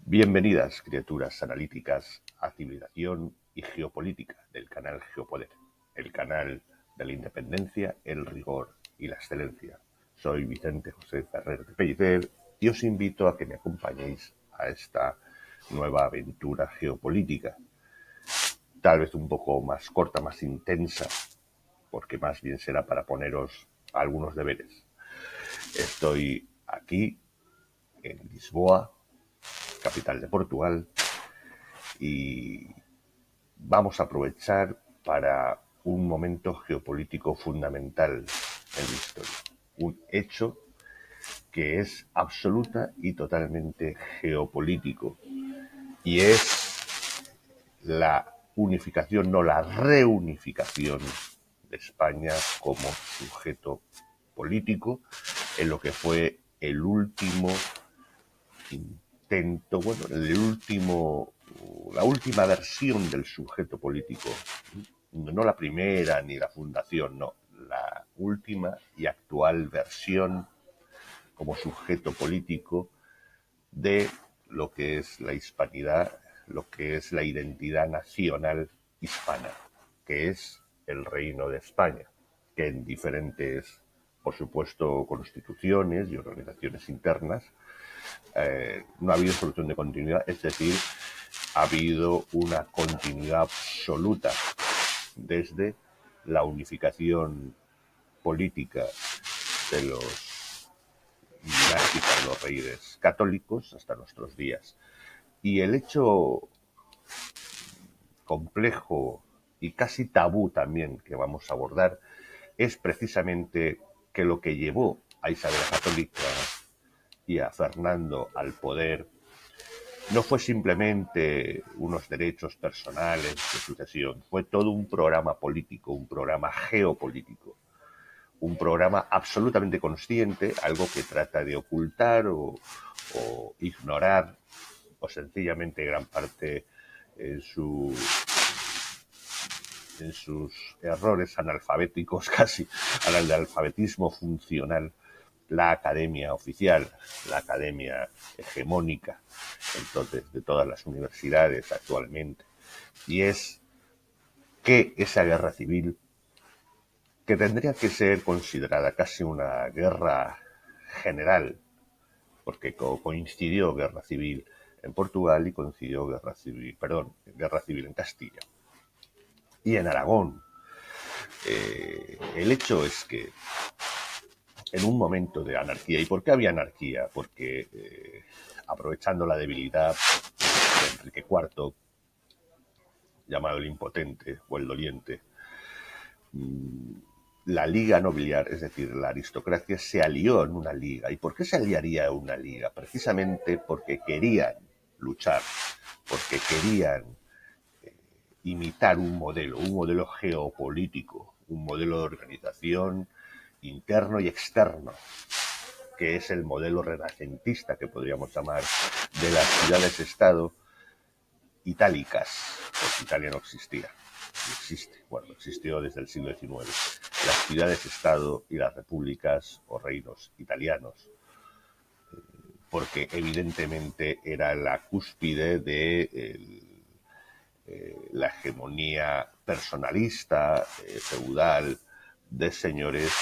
Bienvenidas, criaturas analíticas, a Civilización y Geopolítica del canal Geopoder, el canal de la independencia, el rigor y la excelencia. Soy Vicente José Ferrer de Pellicer y os invito a que me acompañéis a esta nueva aventura geopolítica, tal vez un poco más corta, más intensa, porque más bien será para poneros algunos deberes. Estoy aquí en Lisboa, capital de Portugal, y vamos a aprovechar para un momento geopolítico fundamental en la historia. Un hecho que es absoluta y totalmente geopolítico. Y es la unificación, no la reunificación de España como sujeto político en lo que fue el último intento, la última versión del sujeto político, no la primera ni la fundación, no, la última y actual versión como sujeto político de lo que es la hispanidad, lo que es la identidad nacional hispana, que es el Reino de España, que en diferentes, por supuesto, constituciones y organizaciones internas, no ha habido solución de continuidad, es decir, ha habido una continuidad absoluta desde la unificación política de los monárquicos, de los reyes católicos hasta nuestros días. Y el hecho complejo y casi tabú también que vamos a abordar es precisamente que lo que llevó a Isabel la Católica y a Fernando al poder no fue simplemente unos derechos personales de sucesión, fue todo un programa político, un programa geopolítico, un programa absolutamente consciente, algo que trata de ocultar o ignorar, o sencillamente gran parte en, en sus errores analfabéticos, casi al alfabetismo funcional, la academia oficial, la academia hegemónica, entonces, de todas las universidades actualmente. Y es que esa guerra civil, que tendría que ser considerada casi una guerra general, porque coincidió guerra civil en Portugal y coincidió guerra civil en Castilla y en Aragón. El hecho es que en un momento de anarquía, ¿y por qué había anarquía? Porque aprovechando la debilidad de Enrique IV, llamado el impotente o el doliente, la liga nobiliar, es decir, la aristocracia, se alió en una liga. ¿Y por qué se aliaría en una liga? Precisamente porque querían luchar, porque querían imitar un modelo geopolítico, un modelo de organización interno y externo, que es el modelo renacentista que podríamos llamar de las ciudades-estado itálicas, porque Italia no existía, no existe, bueno, existió desde el siglo XIX, las ciudades-estado y las repúblicas o reinos italianos, porque evidentemente era la cúspide de la hegemonía personalista, feudal, de señores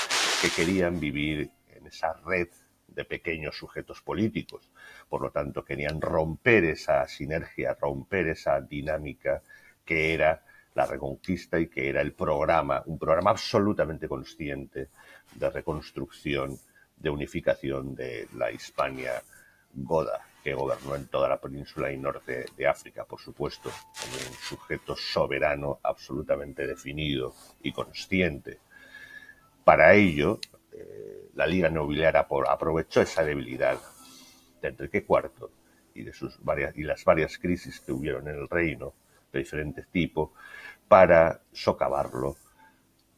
que querían vivir en esa red de pequeños sujetos políticos. Por lo tanto, querían romper esa sinergia, romper esa dinámica que era la Reconquista y que era el programa, un programa absolutamente consciente de reconstrucción, de unificación de la Hispania goda, que gobernó en toda la península y norte de África, por supuesto, como un sujeto soberano absolutamente definido y consciente. Para ello, la Liga Nobiliaria aprovechó esa debilidad de Enrique IV y las varias crisis que hubieron en el reino de diferentes tipos para socavarlo,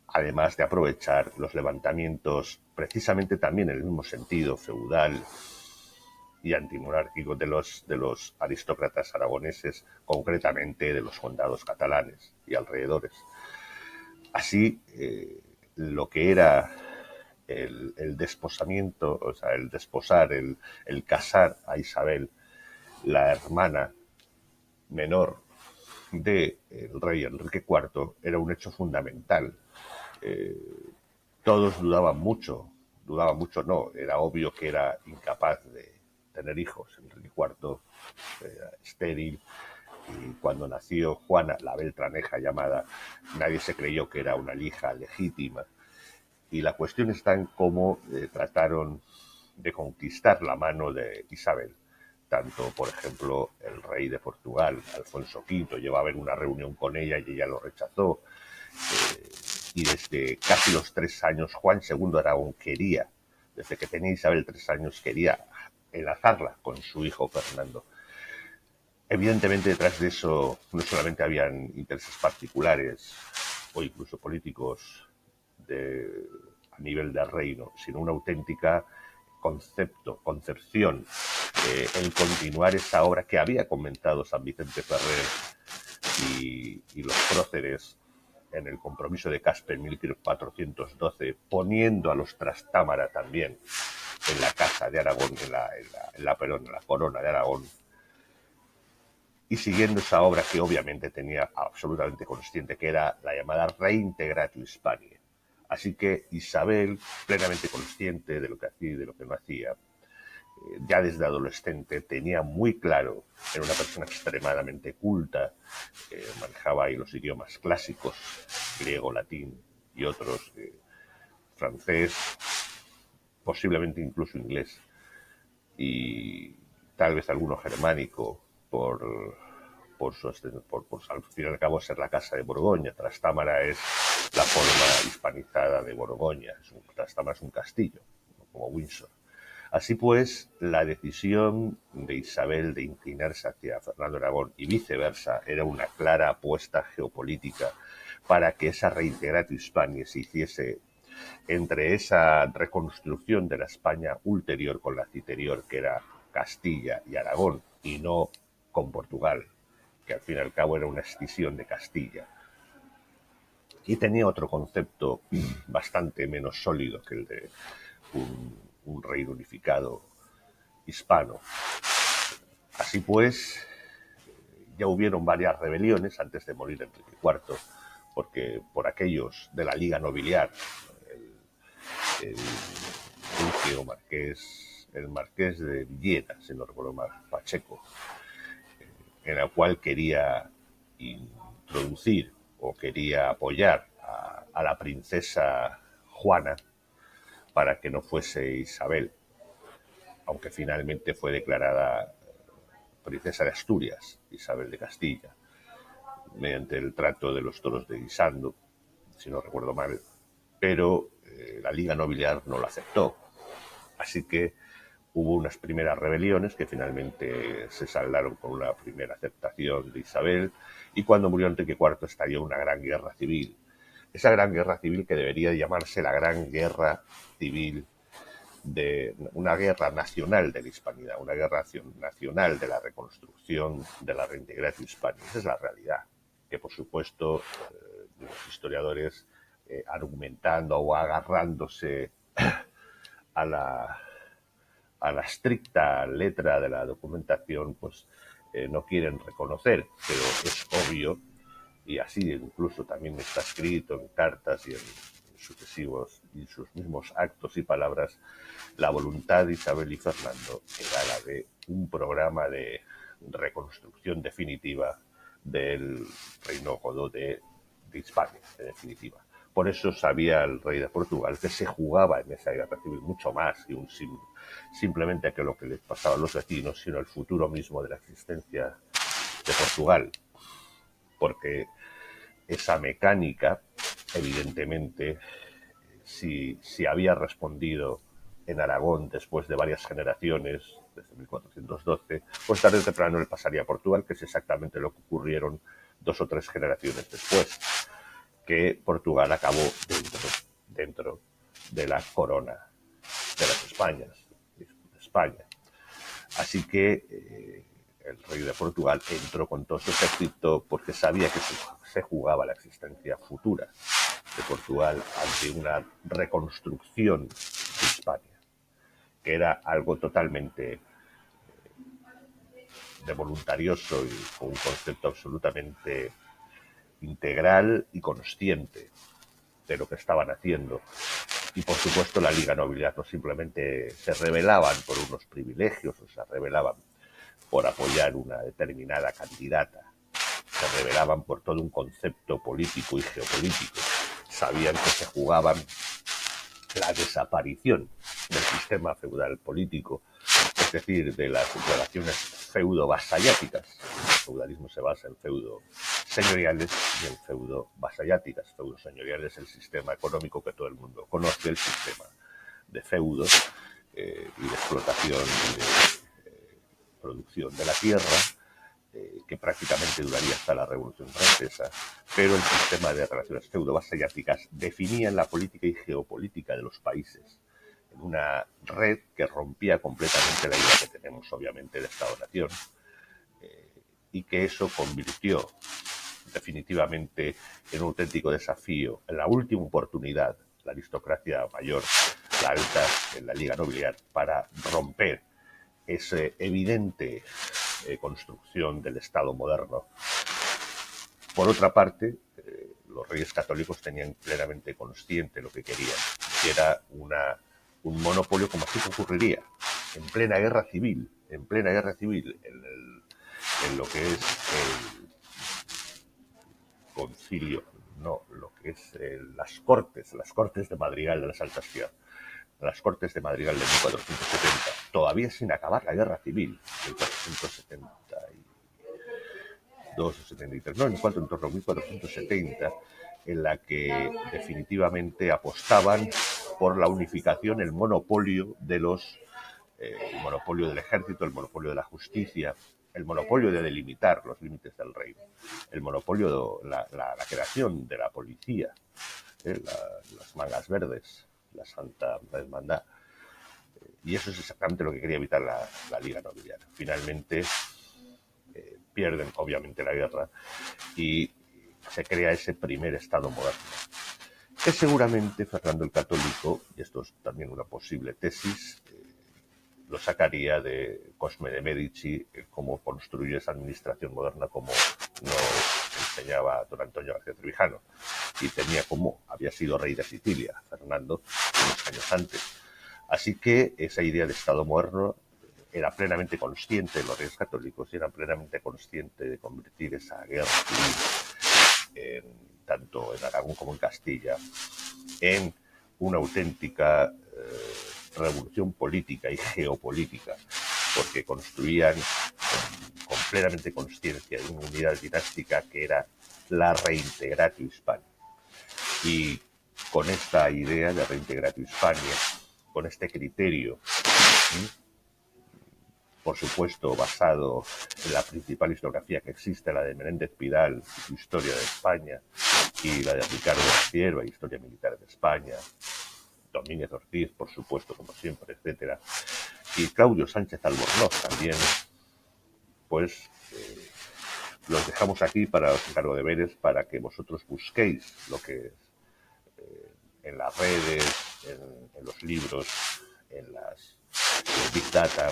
además de aprovechar los levantamientos precisamente también en el mismo sentido feudal y antimonárquico de los aristócratas aragoneses, concretamente de los condados catalanes y alrededores. Así, lo que era el desposamiento, o sea, el desposar, el casar a Isabel la hermana menor del rey Enrique IV, era un hecho fundamental. Todos dudaban mucho no, era obvio que era incapaz de tener hijos. Enrique IV era estéril, y cuando nació Juana, la Beltraneja llamada, nadie se creyó que era una hija legítima. Y la cuestión está en cómo trataron de conquistar la mano de Isabel. Tanto, por ejemplo, el rey de Portugal, Alfonso V, llevaba a haber una reunión con ella y ella lo rechazó. Y desde casi los 3 años, Juan II de Aragón quería, desde que tenía Isabel 3 años, quería enlazarla con su hijo Fernando. Evidentemente, detrás de eso no solamente habían intereses particulares o incluso políticos a nivel de reino, sino una auténtica concepción, en continuar esa obra que había comentado San Vicente Ferrer y los próceres en el compromiso de Caspe en 1412, poniendo a los Trastámara también en la casa de Aragón, en la corona de Aragón, y siguiendo esa obra que obviamente tenía absolutamente consciente, que era la llamada Reintegratio Hispaniae. Así que Isabel, plenamente consciente de lo que hacía y de lo que no hacía, ya desde adolescente tenía muy claro, era una persona extremadamente culta, manejaba ahí los idiomas clásicos, griego, latín y otros, francés, posiblemente incluso inglés, y tal vez alguno germánico, por al fin y al cabo ser la casa de Borgoña. Trastámara es la forma hispanizada de Borgoña. Trastámara es un castillo, como Windsor. Así pues, la decisión de Isabel de inclinarse hacia Fernando de Aragón y viceversa era una clara apuesta geopolítica para que esa Reintegratio Hispaniae se hiciese entre esa reconstrucción de la España ulterior con la citerior, que era Castilla y Aragón, y no con Portugal, que al fin y al cabo era una escisión de Castilla. Y tenía otro concepto bastante menos sólido que el de un reino unificado hispano. Así pues, ya hubieron varias rebeliones antes de morir Enrique IV, porque por aquellos de la Liga Nobiliar, el duque o marqués, el marqués de Villena, si no recuerdo mal, Pacheco, en la cual quería introducir o quería apoyar a la princesa Juana para que no fuese Isabel, aunque finalmente fue declarada princesa de Asturias, Isabel de Castilla, mediante el trato de los toros de Guisando, si no recuerdo mal, pero la Liga Nobiliar no lo aceptó. Así que hubo unas primeras rebeliones que finalmente se saldaron con una primera aceptación de Isabel, y cuando murió Enrique IV estalló una gran guerra civil. Esa gran guerra civil que debería llamarse la Gran Guerra Civil, una guerra nacional de la hispanidad, una guerra nacional de la reconstrucción de la Reintegratio Hispaniae. Esa es la realidad, que por supuesto los historiadores, argumentando o agarrándose a la estricta letra de la documentación, pues no quieren reconocer, pero es obvio, y así incluso también está escrito en cartas y en sucesivos y sus mismos actos y palabras, la voluntad de Isabel y Fernando era la de un programa de reconstrucción definitiva del reino godo de Hispania, en definitiva. Por eso sabía el rey de Portugal que se jugaba en esa guerra civil mucho más que simplemente que lo que les pasaba a los vecinos, sino el futuro mismo de la existencia de Portugal. Porque esa mecánica, evidentemente, si había respondido en Aragón después de varias generaciones, desde 1412, pues tarde o temprano le pasaría a Portugal, que es exactamente lo que ocurrieron 2 o 3 generaciones después, que Portugal acabó dentro de la corona de las Españas, de España. Así que el rey de Portugal entró con todo su ejército porque sabía que se jugaba la existencia futura de Portugal ante una reconstrucción de España, que era algo totalmente de voluntarioso y con un concepto absolutamente integral y consciente de lo que estaban haciendo. Y por supuesto la Liga Nobiliar no simplemente se rebelaban por unos privilegios o se rebelaban por apoyar una determinada candidata, se rebelaban por todo un concepto político y geopolítico. Sabían que se jugaban la desaparición del sistema feudal político, es decir, de las relaciones feudo-vasalláticas. El feudalismo se basa en feudo señoriales y en feudo vasalláticas. Feudo señorial es el sistema económico que todo el mundo conoce, el sistema de feudos y de explotación y de producción de la tierra, que prácticamente duraría hasta la Revolución Francesa, pero el sistema de relaciones feudo-vasalláticas definía la política y geopolítica de los países en una red que rompía completamente la idea que tenemos, obviamente, de Estado-Nación, y que eso convirtió definitivamente en un auténtico desafío. En la última oportunidad, la aristocracia mayor, la alta, en la Liga Nobiliar, para romper esa evidente construcción del Estado moderno. Por otra parte, los reyes católicos tenían plenamente consciente lo que querían, que era un monopolio, como así ocurriría en plena guerra civil, en lo que es el concilio, no, lo que es las cortes de Madrigal de las Altas Tierras, las Cortes de Madrigal de 1470, todavía sin acabar la guerra civil, 1472 o 73, no, en torno a 1470, en la que definitivamente apostaban por la unificación, el monopolio del ejército, el monopolio de la justicia, el monopolio de delimitar los límites del reino, el monopolio, la creación de la policía, las mangas verdes, la Santa Hermandad. Y eso es exactamente lo que quería evitar la Liga Nobiliar. Finalmente pierden, obviamente, la guerra y se crea ese primer Estado moderno, que seguramente Fernando el Católico, y esto es también una posible tesis, lo sacaría de Cosme de Medici, cómo construye esa administración moderna, como nos enseñaba don Antonio García Trevijano, y tenía como había sido rey de Sicilia, Fernando, unos años antes. Así que esa idea de Estado moderno era plenamente consciente de los reyes católicos y era plenamente consciente de convertir esa guerra civil, tanto en Aragón como en Castilla, en una auténtica revolución política y geopolítica, porque construían con plenamente conciencia de una unidad dinástica que era la Reintegratio Hispania. Y con esta idea de Reintegratio Hispania, con este criterio, por supuesto basado en la principal historiografía que existe, la de Menéndez Pidal, su Historia de España, y la de Ricardo de la Cierva, Historia Militar de España, Domínguez Ortiz, por supuesto, como siempre, etcétera, y Claudio Sánchez Albornoz también, pues los dejamos aquí para os encargo deberes para que vosotros busquéis lo que es en las redes, en los libros, en las Big Data,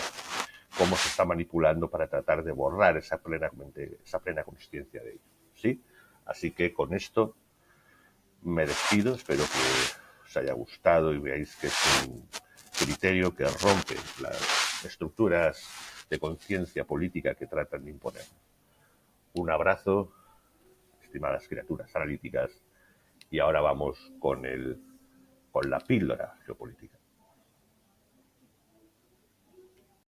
cómo se está manipulando para tratar de borrar esa plena consciencia de ello, ¿sí? Así que con esto me despido, espero que os haya gustado y veáis que es un criterio que rompe las estructuras de conciencia política que tratan de imponer. Un abrazo, estimadas criaturas analíticas, y ahora vamos con la píldora geopolítica.